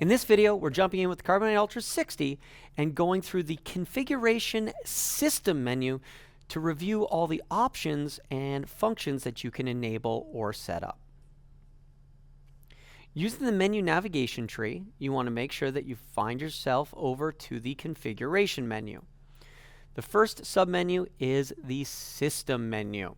In this video, we're jumping in with the Carbonite Ultra 60 and going through the Configuration System menu to review all the options and functions that you can enable or set up. Using the menu navigation tree, you want to make sure that you find yourself over to the Configuration menu. The first submenu is the System menu.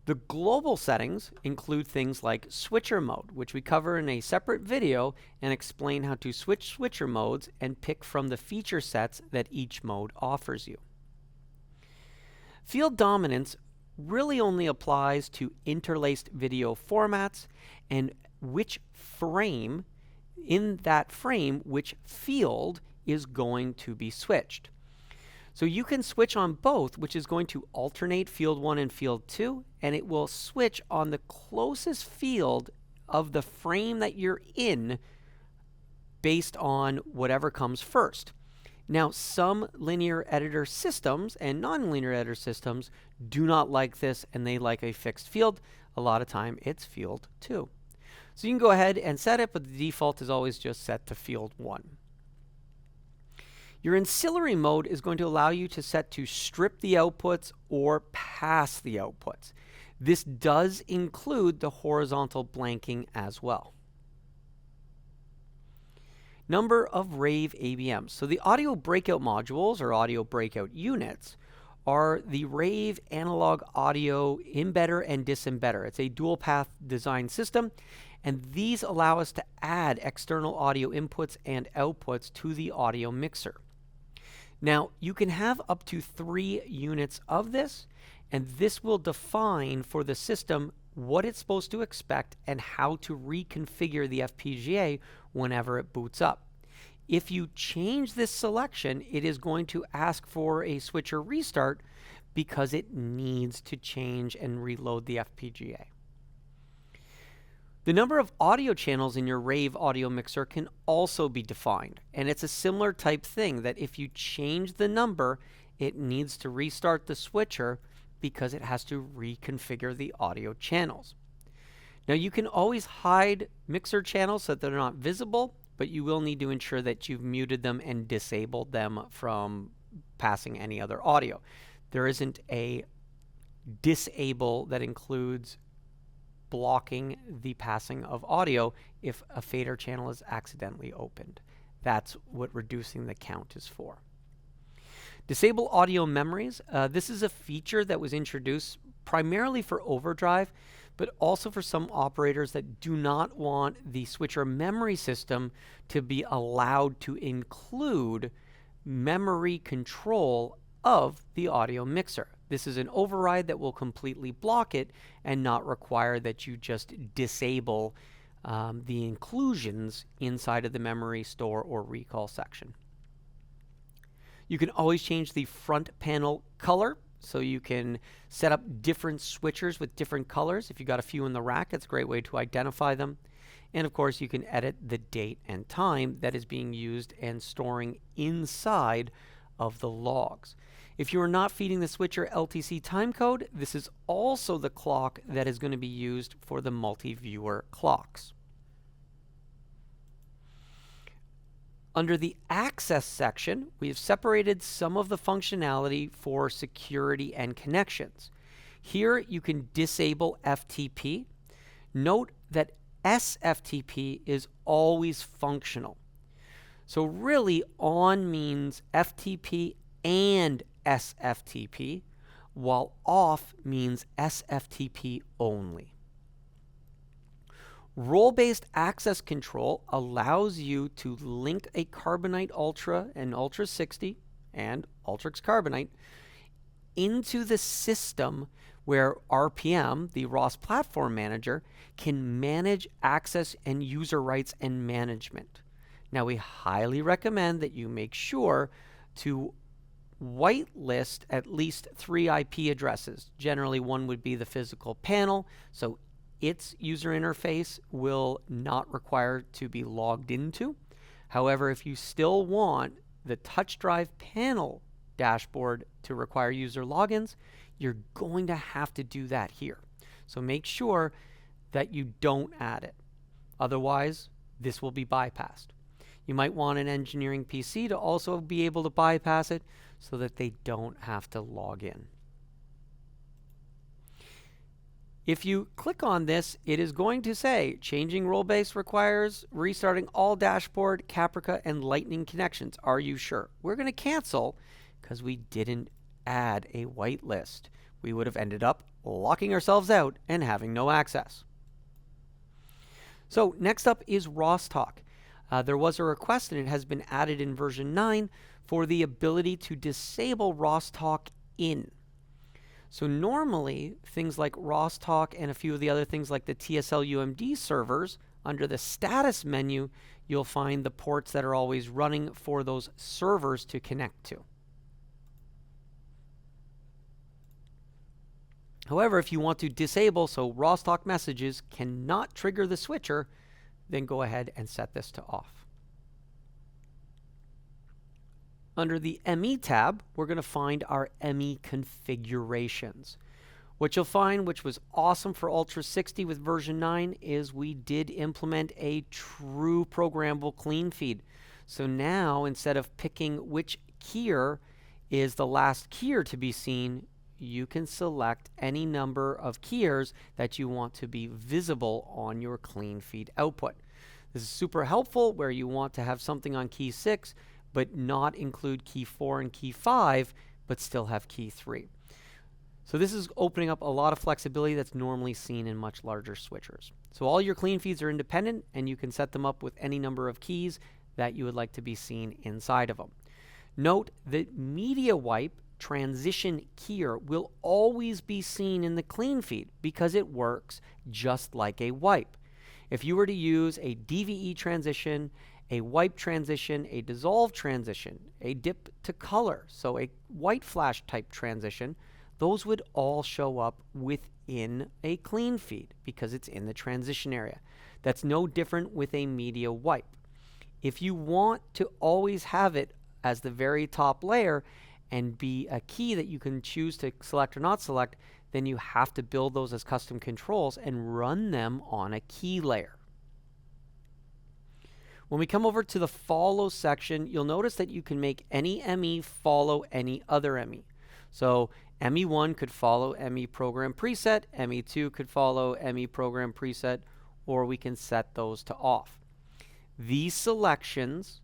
The global settings include things like switcher mode, which we cover in a separate video and explain how to switch switcher modes and pick from the feature sets that each mode offers you. Field dominance really only applies to interlaced video formats and which frame, in that frame, which field is going to be switched. So you can switch on both, which is going to alternate field 1 and field 2, and it will switch on the closest field of the frame that you're in based on whatever comes first. Now, some linear editor systems and non-linear editor systems do not like this, and they like a fixed field. A lot of time, it's field 2. So you can go ahead and set it, but the default is always just set to field 1. Your ancillary mode is going to allow you to set to strip the outputs or pass the outputs. This does include the horizontal blanking as well. Number of rave ABMs. So the audio breakout modules or audio breakout units are the rave analog audio embedder and disembedder. It's a dual path design system, and these allow us to add external audio inputs and outputs to the audio mixer. Now, you can have up to 3 units of this, and this will define for the system what it's supposed to expect and how to reconfigure the FPGA whenever it boots up. If you change this selection, it is going to ask for a switcher restart because it needs to change and reload the FPGA. The number of audio channels in your rave audio mixer can also be defined, and it's a similar type thing that if you change the number, it needs to restart the switcher because it has to reconfigure the audio channels. Now, you can always hide mixer channels so that they're not visible, but you will need to ensure that you've muted them and disabled them from passing any other audio. There isn't a disable that includes blocking the passing of audio if a fader channel is accidentally opened. That's what reducing the count is for. Disable audio memories. This is a feature that was introduced primarily for overdrive, but also for some operators that do not want the switcher memory system to be allowed to include memory control of the audio mixer. This is an override that will completely block it and not require that you just disable the inclusions inside of the memory store or recall section. You can always change the front panel color, so you can set up different switchers with different colors. If you've got a few in the rack, it's a great way to identify them. And of course, you can edit the date and time that is being used and storing inside of the logs. If you are not feeding the switcher LTC timecode, this is also the clock that is going to be used for the multi-viewer clocks. Under the access section, we have separated some of the functionality for security and connections. Here you can disable FTP. Note that SFTP is always functional. So really, on means FTP and SFTP, while off means SFTP only. Role-based access control allows you to link a Carbonite Ultra and Ultra 60 and Ultrix Carbonite into the system where RPM, the ROS Platform Manager, can manage access and user rights and management. Now, we highly recommend that you make sure to whitelist at least 3 IP addresses. Generally, one would be the physical panel, so its user interface will not require to be logged into. However, if you still want the touch drive panel dashboard to require user logins, you're going to have to do that here. So make sure that you don't add it. Otherwise, this will be bypassed. You might want an engineering PC to also be able to bypass it so that they don't have to log in. If you click on this, it is going to say changing role base requires restarting all dashboard, Caprica, and Lightning connections. Are you sure? We're going to cancel because we didn't add a whitelist. We would have ended up locking ourselves out and having no access. So next up is Rosstalk. There was a request, and it has been added in version 9 for the ability to disable Rosstalk in. So normally, things like Rosstalk and a few of the other things like the TSL UMD servers, under the status menu, you'll find the ports that are always running for those servers to connect to. However, if you want to disable so Rosstalk messages cannot trigger the switcher, then go ahead and set this to off. Under the ME tab, we're going to find our ME configurations. What you'll find, which was awesome for Ultra 60 with version 9, is we did implement a true programmable clean feed. So now, instead of picking which keyer is the last keyer to be seen, you can select any number of keyers that you want to be visible on your clean feed output. This is super helpful where you want to have something on key 6, but not include key 4 and key 5, but still have key 3. So this is opening up a lot of flexibility that's normally seen in much larger switchers. So all your clean feeds are independent, and you can set them up with any number of keys that you would like to be seen inside of them. Note that media wipe transition keyer will always be seen in the clean feed because it works just like a wipe. If you were to use a DVE transition, a wipe transition, a dissolve transition, a dip to color, so a white flash type transition, those would all show up within a clean feed because it's in the transition area. That's no different with a media wipe. If you want to always have it as the very top layer and be a key that you can choose to select or not select, then you have to build those as custom controls and run them on a key layer. When we come over to the follow section, you'll notice that you can make any ME follow any other ME. So ME1 could follow ME program preset, ME2 could follow ME program preset, or we can set those to off. These selections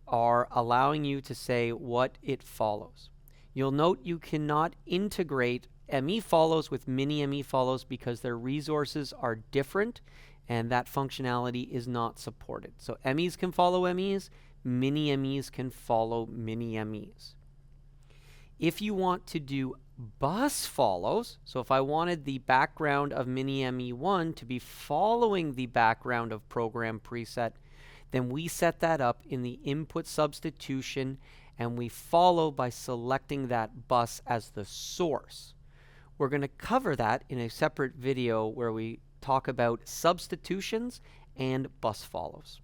are allowing you to say what it follows. You'll note you cannot integrate ME follows with mini ME follows because their resources are different, and that functionality is not supported. So MEs can follow MEs, mini MEs can follow mini MEs. If you want to do bus follows, so if I wanted the background of mini ME1 to be following the background of program preset, then we set that up in the input substitution, and we follow by selecting that bus as the source. We're going to cover that in a separate video where we talk about substitutions and bus follows.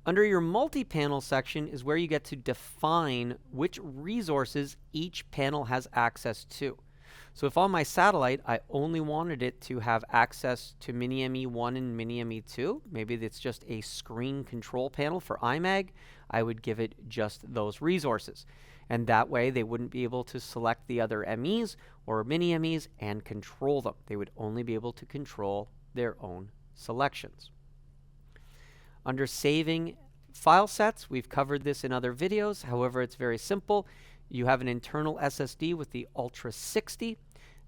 Under your multi-panel section is where you get to define which resources each panel has access to. So if on my satellite I only wanted it to have access to Mini ME1 and Mini ME2, maybe it's just a screen control panel for iMag, I would give it just those resources. And that way they wouldn't be able to select the other MEs or Mini MEs and control them. They would only be able to control their own selections. Under saving file sets, we've covered this in other videos. However, it's very simple. You have an internal SSD with the Ultra 60.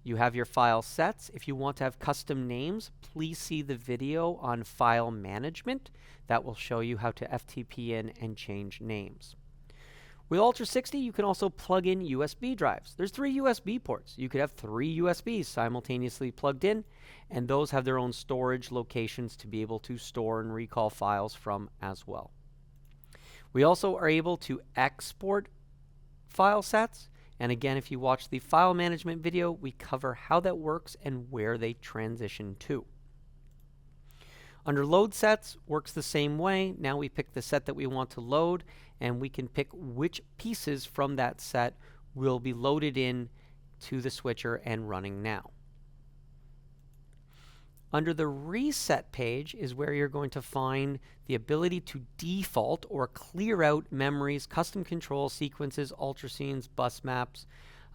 You have your file sets. If you want to have custom names, please see the video on file management. That will show you how to FTP in and change names. With Ultra 60, you can also plug in USB drives. There's 3 USB ports. You could have 3 USBs simultaneously plugged in, and those have their own storage locations to be able to store and recall files from as well. We also are able to export file sets, and again, if you watch the file management video, we cover how that works and where they transition to. Under load sets, works the same way. Now we pick the set that we want to load, and we can pick which pieces from that set will be loaded in to the switcher and running now. Under the reset page is where you're going to find the ability to default or clear out memories, custom control sequences, ultrascenes, bus maps,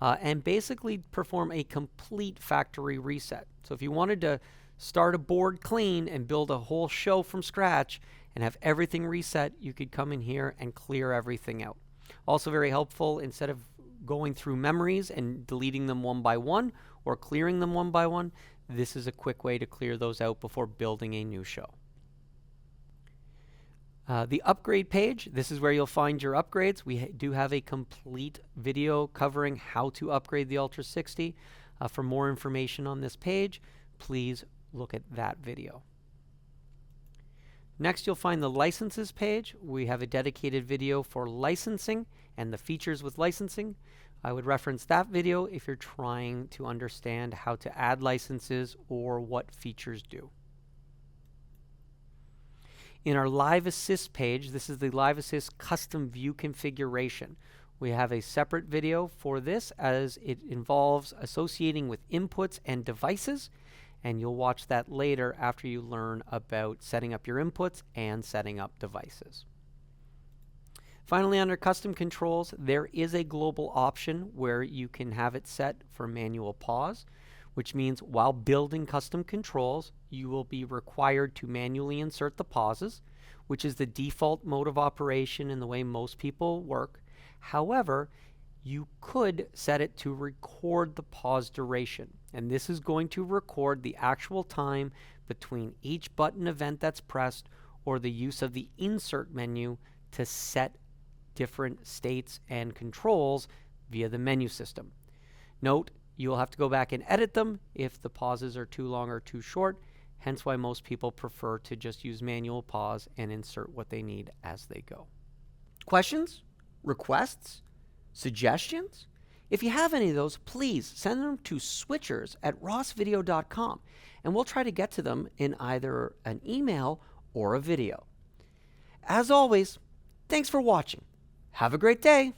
and basically perform a complete factory reset. So if you wanted to start a board clean and build a whole show from scratch and have everything reset, you could come in here and clear everything out. Also very helpful, instead of going through memories and deleting them one by one or clearing them one by one, this is a quick way to clear those out before building a new show. The upgrade page, this is where you'll find your upgrades. We do have a complete video covering how to upgrade the Ultra 60. For more information on this page, please look at that video. Next, you'll find the licenses page. We have a dedicated video for licensing and the features with licensing. I would reference that video if you're trying to understand how to add licenses or what features do. In our Live Assist page, this is the Live Assist custom view configuration. We have a separate video for this, as it involves associating with inputs and devices, and you'll watch that later after you learn about setting up your inputs and setting up devices. Finally, under custom controls, there is a global option where you can have it set for manual pause, which means while building custom controls, you will be required to manually insert the pauses, which is the default mode of operation in the way most people work. However, you could set it to record the pause duration, and this is going to record the actual time between each button event that's pressed or the use of the insert menu to set different states and controls via the menu system. Note, you'll have to go back and edit them if the pauses are too long or too short, hence why most people prefer to just use manual pause and insert what they need as they go. Questions? Requests? Suggestions? If you have any of those, please send them to switchers@rossvideo.com, and we'll try to get to them in either an email or a video. As always, thanks for watching. Have a great day.